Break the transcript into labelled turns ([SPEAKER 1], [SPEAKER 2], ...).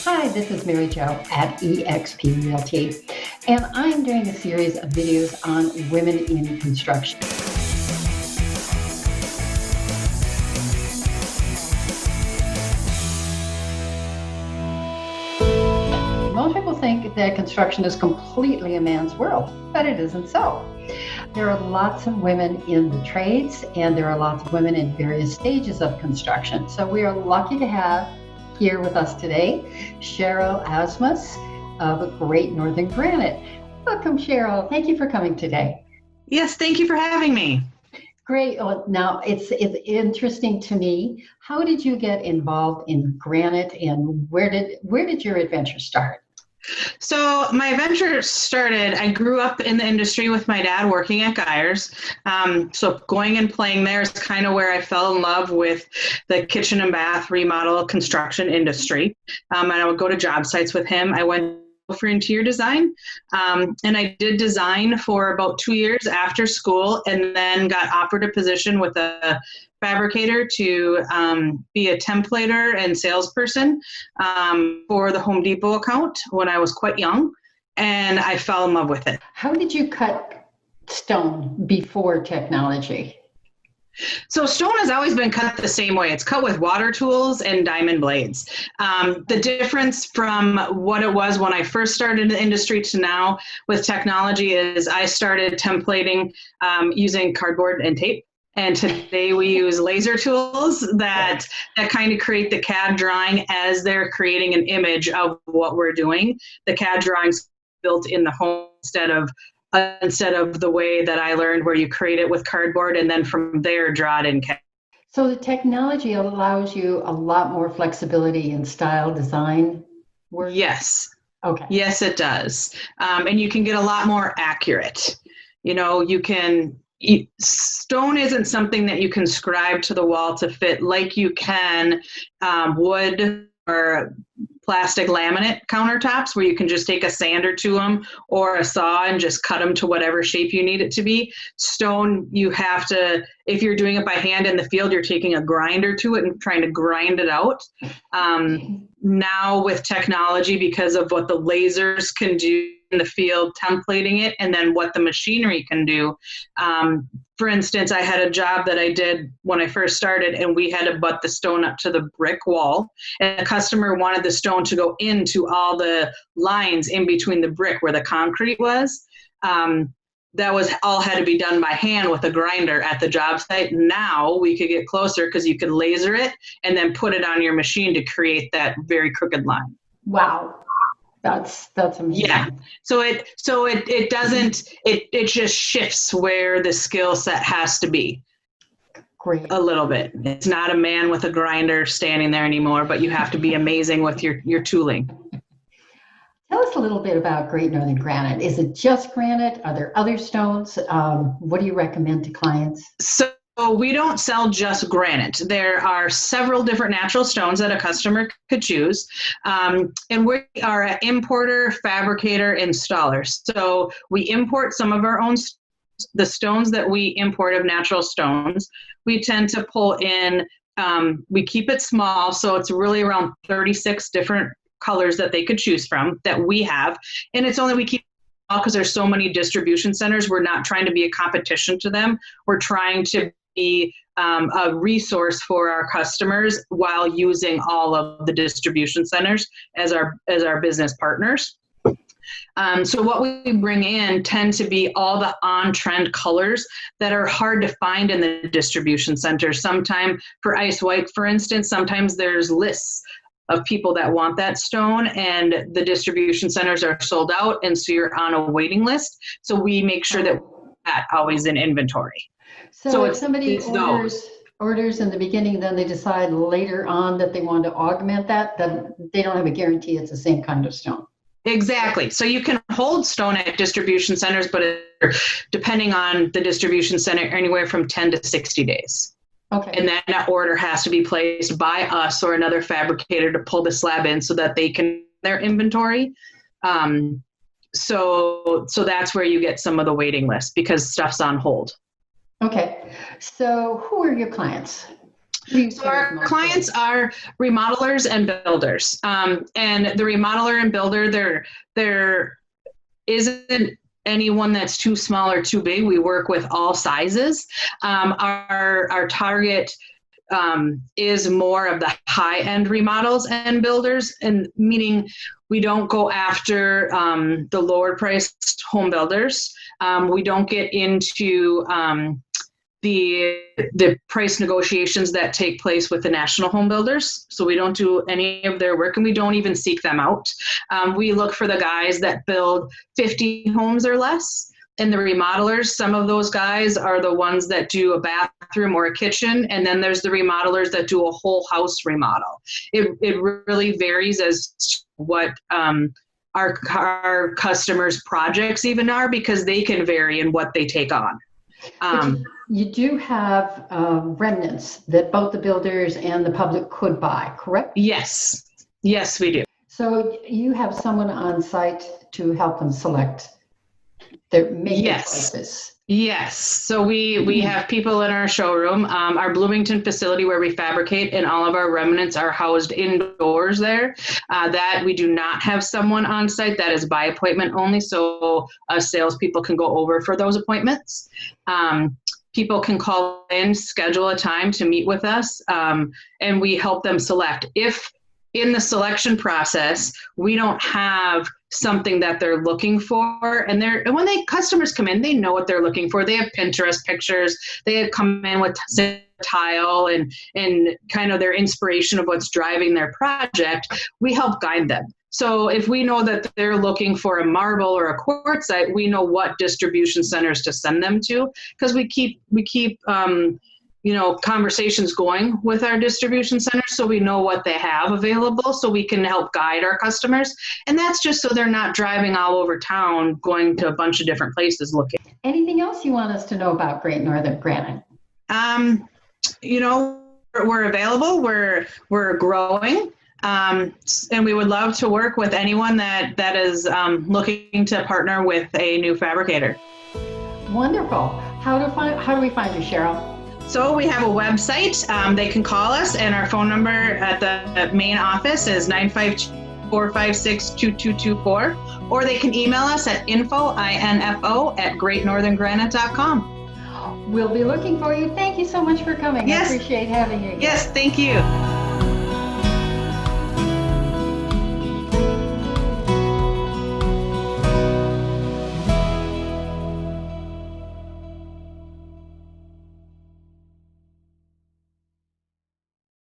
[SPEAKER 1] Hi, this is Mary Jo at eXp Realty, and I'm doing a series of videos on women in construction. Most people think that construction is completely a man's world, but it isn't so. There are lots of women in the trades, and there are lots of women in various stages of construction. So we are lucky to have here with us today Cheryl Asmus of Great Northern Granite. Welcome, Cheryl. Thank you for coming today.
[SPEAKER 2] Yes, thank you for having me.
[SPEAKER 1] Great. Well, now it's interesting to me. How did you get involved in granite, and where did your adventure start?
[SPEAKER 2] So my adventure started, I grew up in the industry with my dad working at Geyers. So going and playing there is kind of where I fell in love with the kitchen and bath remodel construction industry. And I would go to job sites with him. I went for interior design. And I did design for about 2 years after school, and then got offered a position with a fabricator to be a templater and salesperson for the Home Depot account when I was quite young, and I fell in love with it.
[SPEAKER 1] How did you cut stone before technology?
[SPEAKER 2] So stone has always been cut the same way. It's cut with water tools and diamond blades. The difference from what it was when I first started in the industry to now with technology is I started templating using cardboard and tape. And today we use laser tools that kind of create the CAD drawing as they're creating an image of what we're doing. The CAD drawing's built in the home instead of the way that I learned, where you create it with cardboard and then from there draw it in CAD.
[SPEAKER 1] So the technology allows you a lot more flexibility in style design work?
[SPEAKER 2] Yes.
[SPEAKER 1] Okay.
[SPEAKER 2] Yes, it does. And you can get a lot more accurate. You know, stone isn't something that you can scribe to the wall to fit like you can wood or plastic laminate countertops, where you can just take a sander to them or a saw and just cut them to whatever shape you need it to be. Stone, you have to, if you're doing it by hand in the field, you're taking a grinder to it and trying to grind it out. Now with technology, because of what the lasers can do in the field, templating it, and then what the machinery can do. For instance, I had a job that I did when I first started, and we had to butt the stone up to the brick wall, and the customer wanted the stone to go into all the lines in between the brick where the concrete was. That was all had to be done by hand with a grinder at the job site. Now we could get closer because you could laser it and then put it on your machine to create that very crooked line.
[SPEAKER 1] Wow. That's amazing.
[SPEAKER 2] Yeah. So it doesn't, it just shifts where the skill set has to be.
[SPEAKER 1] Great.
[SPEAKER 2] A little bit. It's not a man with a grinder standing there anymore, but you have to be amazing with your tooling.
[SPEAKER 1] Tell us a little bit about Great Northern Granite. Is it just granite? Are there other stones? What do you recommend to clients?
[SPEAKER 2] So we don't sell just granite. There are several different natural stones that a customer could choose. And we are an importer, fabricator, installer. So we import some of our own, the stones that we import of natural stones. We tend to pull in, we keep it small, so it's really around 36 different colors that they could choose from that we have. And it's only we keep because there's so many distribution centers. We're not trying to be a competition to them. We're trying to be a resource for our customers while using all of the distribution centers as our business partners. So what we bring in tend to be all the on-trend colors that are hard to find in the distribution centers. Sometimes for ice white, for instance, sometimes there's lists of people that want that stone, and the distribution centers are sold out, and so you're on a waiting list. So we make sure that that's always in inventory.
[SPEAKER 1] So if somebody orders in the beginning, then they decide later on that they want to augment that, then they don't have a guarantee it's the same kind of stone.
[SPEAKER 2] Exactly. So you can hold stone at distribution centers, but depending on the distribution center, anywhere from 10 to 60 days.
[SPEAKER 1] Okay.
[SPEAKER 2] And then that order has to be placed by us or another fabricator to pull the slab in so that they can their inventory. So that's where you get some of the waiting list because stuff's on hold.
[SPEAKER 1] Okay. So who are your clients? Who do you
[SPEAKER 2] So
[SPEAKER 1] serve
[SPEAKER 2] our
[SPEAKER 1] mostly?
[SPEAKER 2] clients are remodelers and builders. And the remodeler and builder, there isn't anyone that's too small or too big. We work with all sizes. Our target is more of the high-end remodels and builders, and meaning we don't go after the lower priced home builders. We don't get into the price negotiations that take place with the national home builders. So we don't do any of their work, and we don't even seek them out. We look for the guys that build 50 homes or less. And the remodelers, some of those guys are the ones that do a bathroom or a kitchen. And then there's the remodelers that do a whole house remodel. It really varies as to what our customers' projects even are, because they can vary in what they take on.
[SPEAKER 1] You do have remnants that both the builders and the public could buy, correct?
[SPEAKER 2] Yes, we do.
[SPEAKER 1] So you have someone on site to help them select their making choices.
[SPEAKER 2] Yes. So we have people in our showroom. Our Bloomington facility where we fabricate, and all of our remnants are housed indoors there. That we do not have someone on site. That is by appointment only. So salespeople can go over for those appointments. People can call in, schedule a time to meet with us, and we help them select. If in the selection process, we don't have something that they're looking for, and when customers come in, they know what they're looking for. They have Pinterest pictures. They have come in with tile and kind of their inspiration of what's driving their project. We help guide them. So if we know that they're looking for a marble or a quartzite, we know what distribution centers to send them to, because we keep conversations going with our distribution centers, so we know what they have available, so we can help guide our customers. And that's just so they're not driving all over town, going to a bunch of different places looking.
[SPEAKER 1] Anything else you want us to know about Great Northern Granite?
[SPEAKER 2] We're available. We're growing. And we would love to work with anyone that is looking to partner with a new fabricator. Wonderful.
[SPEAKER 1] How do we find you, Cheryl?
[SPEAKER 2] So we have a website. They can call us, and our phone number at the main office is 952-456-2224, or they can email us at info@greatnortherngranite.com.
[SPEAKER 1] We'll be looking for you. Thank you so much for coming.
[SPEAKER 2] Yes.
[SPEAKER 1] I appreciate having you.
[SPEAKER 2] Yes, thank you.